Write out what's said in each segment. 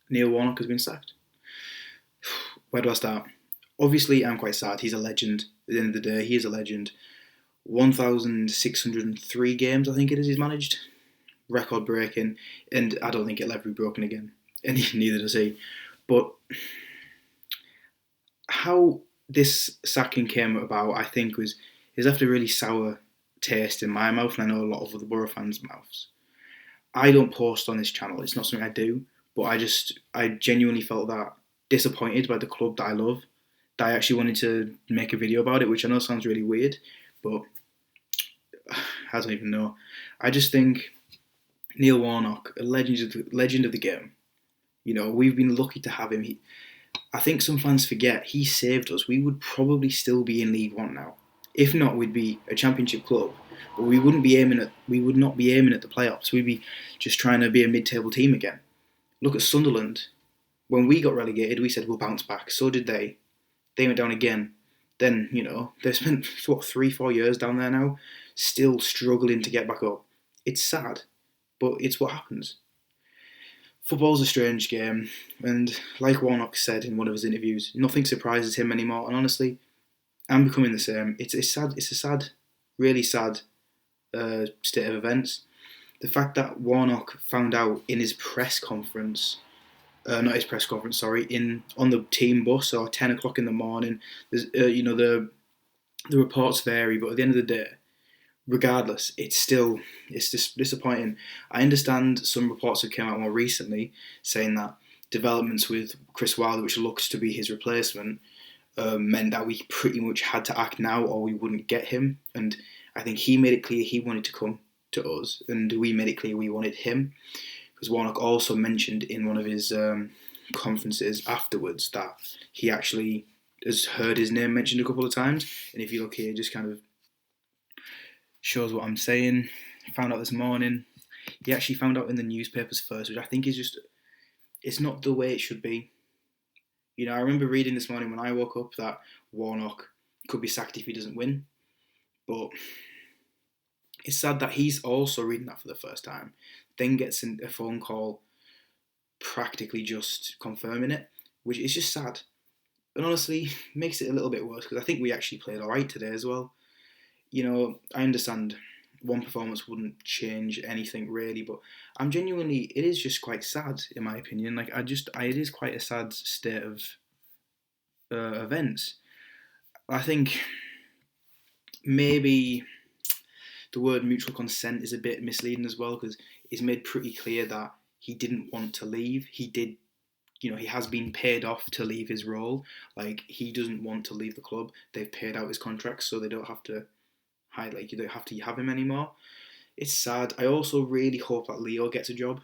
Neil Warnock has been sacked. Where do I start? Obviously, I'm quite sad. He's a legend. At the end of the day, he is a legend. 1,603 games, I think it is, he's managed. Record breaking. And I don't think it'll ever be broken again. And neither does he. But how this sacking came about, I think, is left a really sour taste in my mouth, and I know a lot of other Borough fans' mouths. I don't post on this channel. It's not something I do. But I genuinely felt that disappointed by the club that I love. That I actually wanted to make a video about it, which I know sounds really weird, but I don't even know. I just think Neil Warnock, a legend of the game. You know, we've been lucky to have him. I think some fans forget he saved us. We would probably still be in League One now. If not, we'd be a Championship club, but we would not be aiming at the playoffs. We'd be just trying to be a mid-table team again. Look at Sunderland. When we got relegated, we said we'll bounce back. So did they. They went down again. Then, you know, they've spent, 3-4 years down there now, still struggling to get back up. It's sad, but it's what happens. Football's a strange game, and like Warnock said in one of his interviews, nothing surprises him anymore, and honestly, I'm becoming the same. It's a sad, really sad state of events. The fact that Warnock found out in his press conference, not his press conference, sorry, on the team bus or 10 o'clock in the morning. There's, the reports vary, but at the end of the day, regardless, it's just disappointing. I understand some reports have come out more recently saying that developments with Chris Wilder, which looks to be his replacement, meant that we pretty much had to act now or we wouldn't get him. And I think he made it clear he wanted to come to us, and we made it clear we wanted him. Because Warnock also mentioned in one of his conferences afterwards that he actually has heard his name mentioned a couple of times. And if you look here, it just kind of shows what I'm saying. I found out this morning. He actually found out in the newspapers first, which I think is just, it's not the way it should be. You know, I remember reading this morning when I woke up that Warnock could be sacked if he doesn't win. But it's sad that he's also reading that for the first time, then gets a phone call practically just confirming it, which is just sad. And honestly, makes it a little bit worse because I think we actually played alright today as well. You know, I understand one performance wouldn't change anything really, but it is just quite sad in my opinion. Like, it is quite a sad state of events. I think maybe the word mutual consent is a bit misleading as well, because it's made pretty clear that he didn't want to leave. He did, you know, he has been paid off to leave his role. Like, he doesn't want to leave the club. They've paid out his contract, so they don't have to you don't have to have him anymore. It's sad. I also really hope that Leo gets a job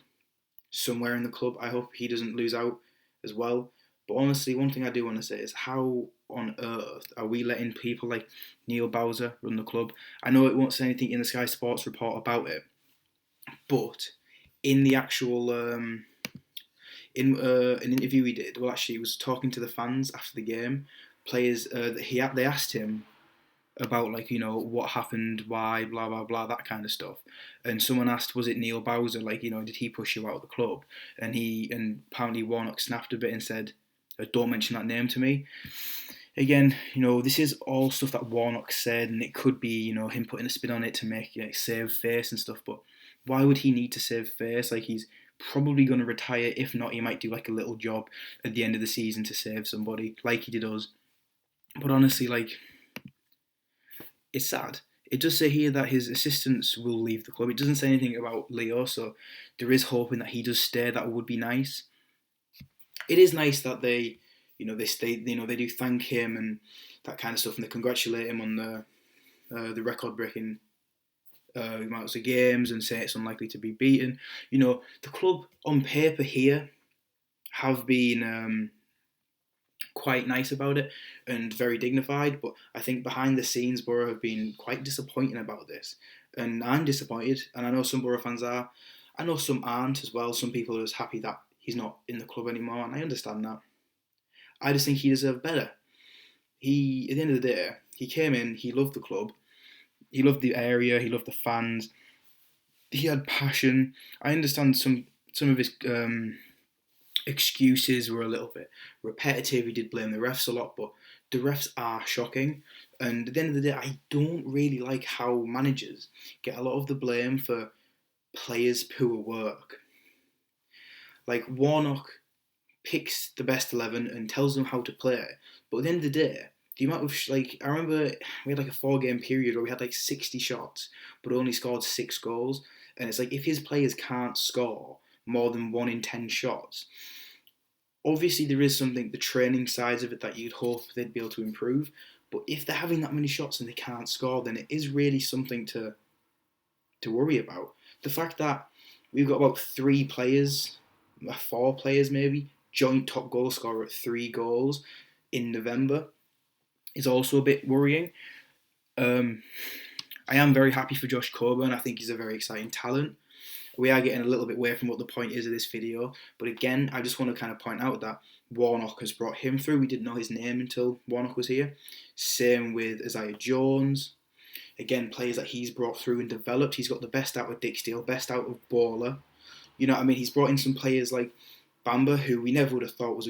somewhere in the club. I hope he doesn't lose out as well. But honestly, one thing I do want to say is, how on earth are we letting people like Neil Bowser run the club? I know it won't say anything in the Sky Sports report about it, but in the actual in an interview he did, well, actually, he was talking to the fans after the game. Players, they asked him about, like, you know, what happened, why, blah blah blah, that kind of stuff. And someone asked, was it Neil Bowser? Like, you know, did he push you out of the club? And apparently Warnock snapped a bit and said, don't mention that name to me. Again, you know, this is all stuff that Warnock said, and it could be, you know, him putting a spin on it to make, you know, save face and stuff. But why would he need to save face? Like, he's probably going to retire. If not, he might do like a little job at the end of the season to save somebody, like he did us. But honestly, like, it's sad. It does say here that his assistants will leave the club. It doesn't say anything about Leo, so there is hoping that he does stay. That would be nice. It is nice that they do thank him and that kind of stuff, and they congratulate him on the record-breaking amounts of games and say it's unlikely to be beaten. You know, the club on paper here have been quite nice about it and very dignified, but I think behind the scenes Borough have been quite disappointing about this, and I'm disappointed, and I know some Borough fans are. I know some aren't as well. Some people are just happy that he's not in the club anymore, and I understand that. I just think he deserved better. At the end of the day, he came in, he loved the club, he loved the area, he loved the fans, he had passion. I understand some of his excuses were a little bit repetitive. He did blame the refs a lot, but the refs are shocking. And at the end of the day, I don't really like how managers get a lot of the blame for players' poor work. Like Warnock picks the best 11 and tells them how to play it, but at the end of the day, the amount of I remember we had like a 4 game period where we had like 60 shots, but only scored 6 goals. And it's like if his players can't score more than 1 in 10 shots, obviously there is something, the training sides of it, that you'd hope they'd be able to improve. But if they're having that many shots and they can't score, then it is really something to worry about. The fact that we've got about 4 players maybe, joint top goal scorer at 3 goals in November is also a bit worrying. I am very happy for Josh Coburn. I think he's a very exciting talent. We are getting a little bit away from what the point is of this video, but again, I just want to kind of point out that Warnock has brought him through. We didn't know his name until Warnock was here. Same with Isaiah Jones. Again, players that he's brought through and developed. He's got the best out of Dick Steele, best out of Bowler. You know what I mean? He's brought in some players like Bamba, who we never would have thought was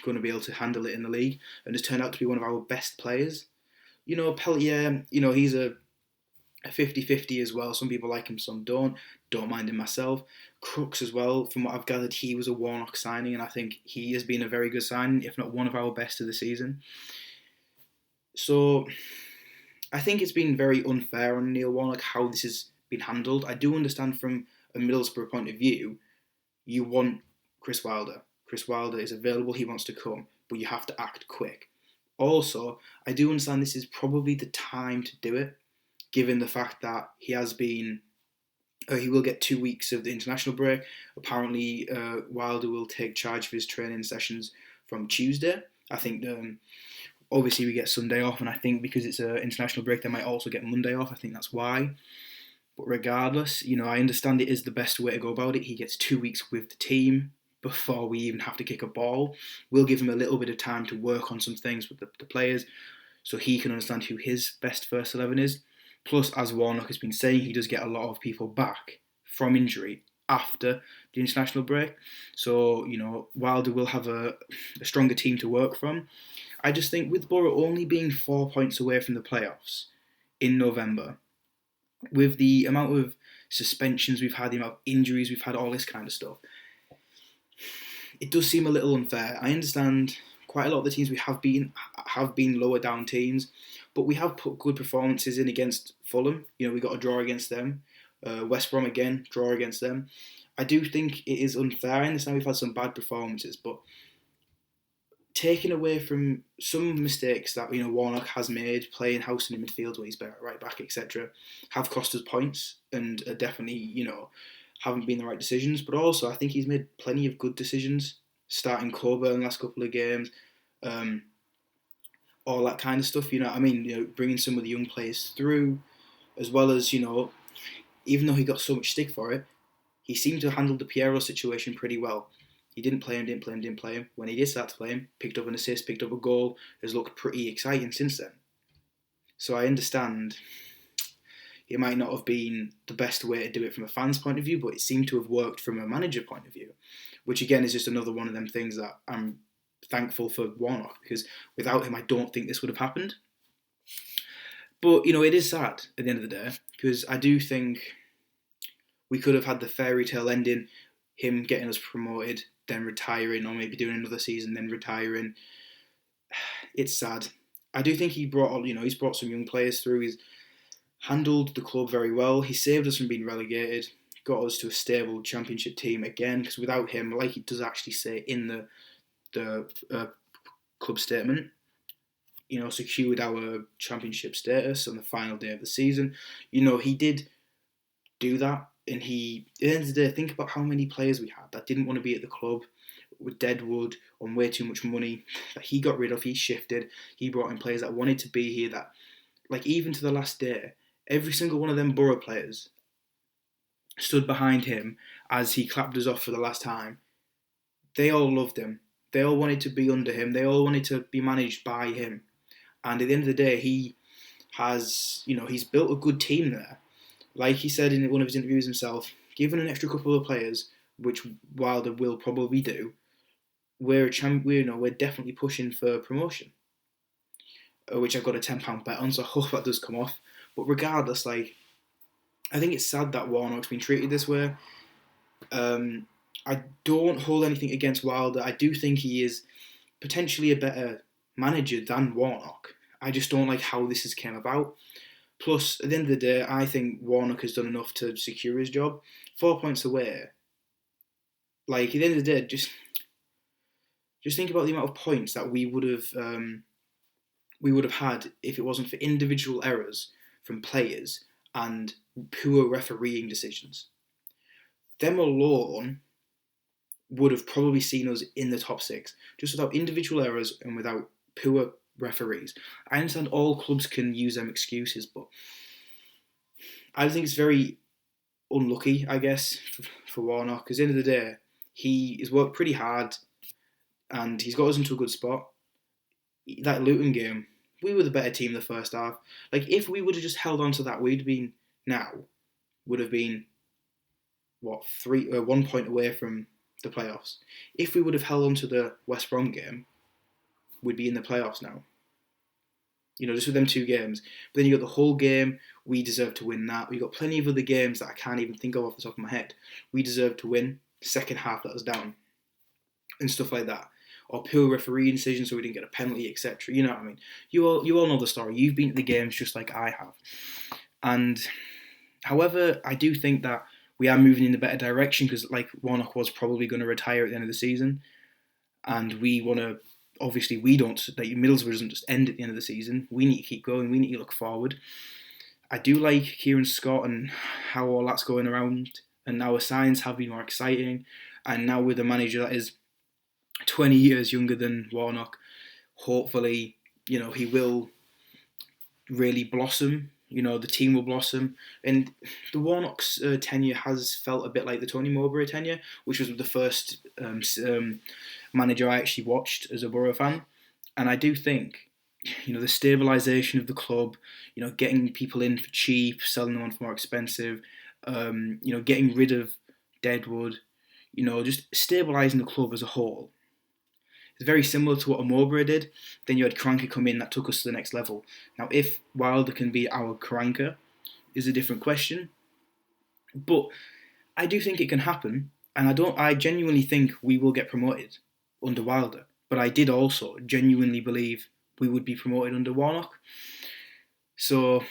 going to be able to handle it in the league, and has turned out to be one of our best players. You know, Peltier, he's a 50-50 as well. Some people like him, some don't. Don't mind him myself. Crooks as well, from what I've gathered, he was a Warnock signing, and I think he has been a very good signing, if not one of our best of the season. So I think it's been very unfair on Neil Warnock how this has been handled. I do understand from a Middlesbrough point of view, you want Chris Wilder. Chris Wilder is available, he wants to come, but you have to act quick. Also, I do understand this is probably the time to do it, given the fact that he will get 2 weeks of the international break. Apparently, Wilder will take charge of his training sessions from Tuesday. I think obviously we get Sunday off, and I think because it's an international break, they might also get Monday off. I think that's why. But regardless, I understand it is the best way to go about it. He gets 2 weeks with the team before we even have to kick a ball. We'll give him a little bit of time to work on some things with the players so he can understand who his best first 11 is. Plus, as Warnock has been saying, he does get a lot of people back from injury after the international break. So, Wilder will have a stronger team to work from. I just think with Boro only being 4 points away from the playoffs in November, with the amount of suspensions we've had, the amount of injuries we've had, all this kind of stuff, it does seem a little unfair. I understand quite a lot of the teams we have been lower down teams, but we have put good performances in against Fulham. We got a draw against them. West Brom again, draw against them. I do think it is unfair. I understand we've had some bad performances, but taking away from some mistakes that Warnock has made, playing Howson in midfield where he's better at right back, etc., have cost us points and are definitely haven't been the right decisions. But also I think he's made plenty of good decisions, starting Coburn the last couple of games, all that kind of stuff. Bringing some of the young players through, as well as even though he got so much stick for it, he seemed to handle the Piero situation pretty well. He didn't play him. When he did start to play him, picked up an assist, picked up a goal, has looked pretty exciting since then. So I understand it might not have been the best way to do it from a fan's point of view, but it seemed to have worked from a manager point of view, which again is just another one of them things that I'm thankful for Warnock, because without him I don't think this would have happened. But it is sad at the end of the day, because I do think we could have had the fairy tale ending, him getting us promoted, then retiring, or maybe doing another season, then retiring. It's sad. I do think he's brought some young players through. He's handled the club very well. He saved us from being relegated, got us to a stable championship team again, because without him, like he does actually say in the club statement, secured our championship status on the final day of the season. He did do that. And at the end of the day, think about how many players we had that didn't want to be at the club, with Deadwood on way too much money, that he got rid of, he shifted, he brought in players that wanted to be here, that, even to the last day, every single one of them Boro players stood behind him as he clapped us off for the last time. They all loved him. They all wanted to be under him. They all wanted to be managed by him. And at the end of the day, he has, he's built a good team there. Like he said in one of his interviews himself, given an extra couple of players, which Wilder will probably do, we're definitely pushing for promotion, which I've got a £10 bet on, so I hope that does come off. But regardless, like, I think it's sad that Warnock's been treated this way. I don't hold anything against Wilder. I do think he is potentially a better manager than Warnock. I just don't like how this has came about. Plus, at the end of the day, I think Warnock has done enough to secure his job. 4 points away. Like, at the end of the day, just think about the amount of points that we would have had if it wasn't for individual errors from players and poor refereeing decisions. Them alone would have probably seen us in the top six, just without individual errors and without poor referees. I understand all clubs can use them excuses, but I think it's very unlucky, I guess, for Warnock, because at the end of the day, he has worked pretty hard and he's got us into a good spot. That Luton game, we were the better team in the first half. Like, if we would have just held on to that, would have been 1 point away from the playoffs. If we would have held on to the West Brom game, we'd be in the playoffs now. Just with them 2 games. But then you got the whole game, we deserve to win that. We got plenty of other games that I can't even think of off the top of my head. We deserve to win. Second half let us down. And stuff like that. Or poor referee decisions so we didn't get a penalty, etc. You know what I mean? You all know the story. You've been to the games just like I have. And however, I do think that we are moving in a better direction because, like, Warnock was probably going to retire at the end of the season. And we want to, obviously, we don't, like, Middlesbrough doesn't just end at the end of the season. We need to keep going. We need to look forward. I do like Kieran Scott and how all that's going around. And our signs have been more exciting. And now with a manager that is 20 years younger than Warnock, hopefully, he will really blossom. The team will blossom. And the Warnock's tenure has felt a bit like the Tony Mowbray tenure, which was the first manager I actually watched as a Borough fan. And I do think, the stabilisation of the club, getting people in for cheap, selling them on for more expensive, getting rid of Deadwood, just stabilising the club as a whole. It's very similar to what a Mowbray did. Then you had Cranker come in that took us to the next level. Now, if Wilder can be our Cranker is a different question. But I do think it can happen. And I genuinely think we will get promoted under Wilder. But I did also genuinely believe we would be promoted under Warnock. So, at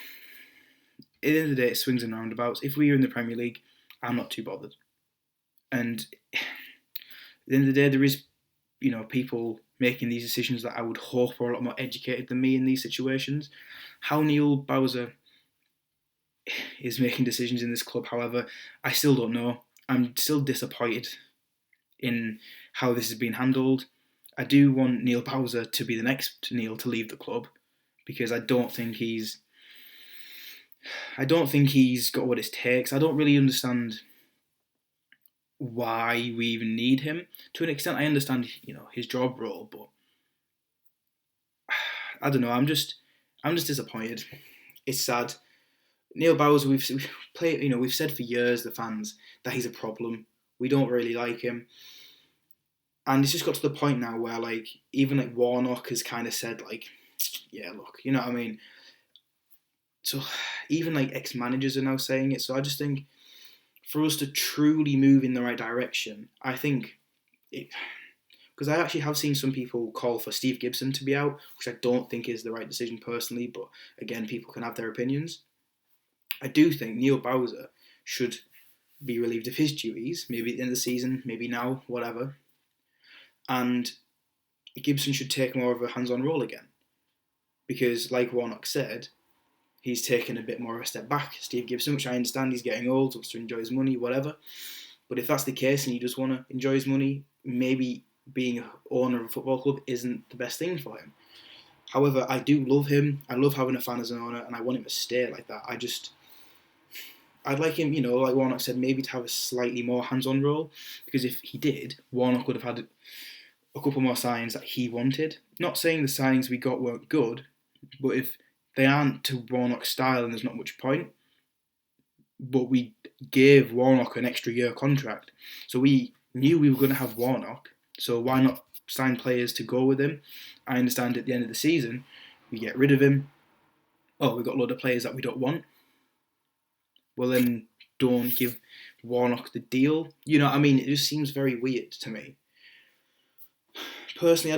the end of the day, it swings and roundabouts. If we are in the Premier League, I'm not too bothered. And at the end of the day, there is people making these decisions that I would hope are a lot more educated than me in these situations. How Neil Bowser is making decisions in this club, however, I still don't know. I'm still disappointed in how this has been handled. I do want Neil Bowser to be the next Neil to leave the club because I don't think he's got what it takes. I don't really understand why we even need him. To an extent, I understand, his job role, but I don't know. I'm just disappointed. It's sad. Neil Bowser, we've said for years, the fans, that he's a problem. We don't really like him, and it's just got to the point now where, like, even like Warnock has kind of said, like, yeah, look, you know what I mean. So even like ex-managers are now saying it. So I just think, for us to truly move in the right direction, I think because I actually have seen some people call for Steve Gibson to be out, which I don't think is the right decision personally, but again, people can have their opinions. I do think Neil Bowser should be relieved of his duties, maybe at the end of the season, maybe now, whatever, and Gibson should take more of a hands-on role again. Because, like Warnock said, he's taken a bit more of a step back, Steve Gibson, which I understand he's getting old, wants to enjoy his money, whatever. But if that's the case and he just want to enjoy his money, maybe being an owner of a football club isn't the best thing for him. However, I do love him. I love having a fan as an owner, and I want him to stay like that. I'd like him, like Warnock said, maybe to have a slightly more hands-on role, because if he did, Warnock would have had a couple more signings that he wanted. Not saying the signings we got weren't good, but if they aren't to Warnock's style, and there's not much point. But we gave Warnock an extra year contract. So we knew we were going to have Warnock, So why not sign players to go with him? I understand at the end of the season, we get rid of him. Oh, we've got a load of players that we don't want. Well, then don't give Warnock the deal. You know what I mean? It just seems very weird to me. Personally,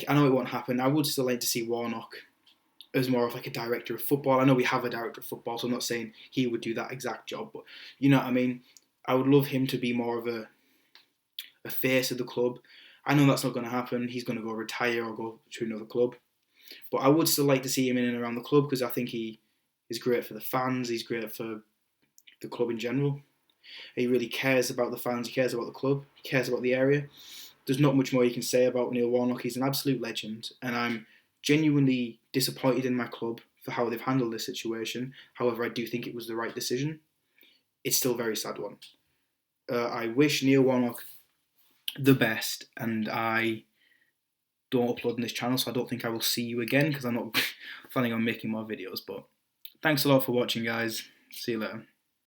I know it won't happen. I would still like to see Warnock as more of like a director of football. I know we have a director of football, so I'm not saying he would do that exact job, but you know what I mean? I would love him to be more of a face of the club. I know that's not going to happen. He's going to go retire or go to another club. But I would still like to see him in and around the club because I think he is great for the fans. He's great for the club in general. He really cares about the fans. He cares about the club. He cares about the area. There's not much more you can say about Neil Warnock. He's an absolute legend, and I'm genuinely disappointed in my club for how they've handled this situation. However, I do think it was the right decision. It's still a very sad one. I wish Neil Warnock the best, and I don't upload on this channel, so I don't think I will see you again because I'm not planning on making more videos. But thanks a lot for watching, guys. See you later.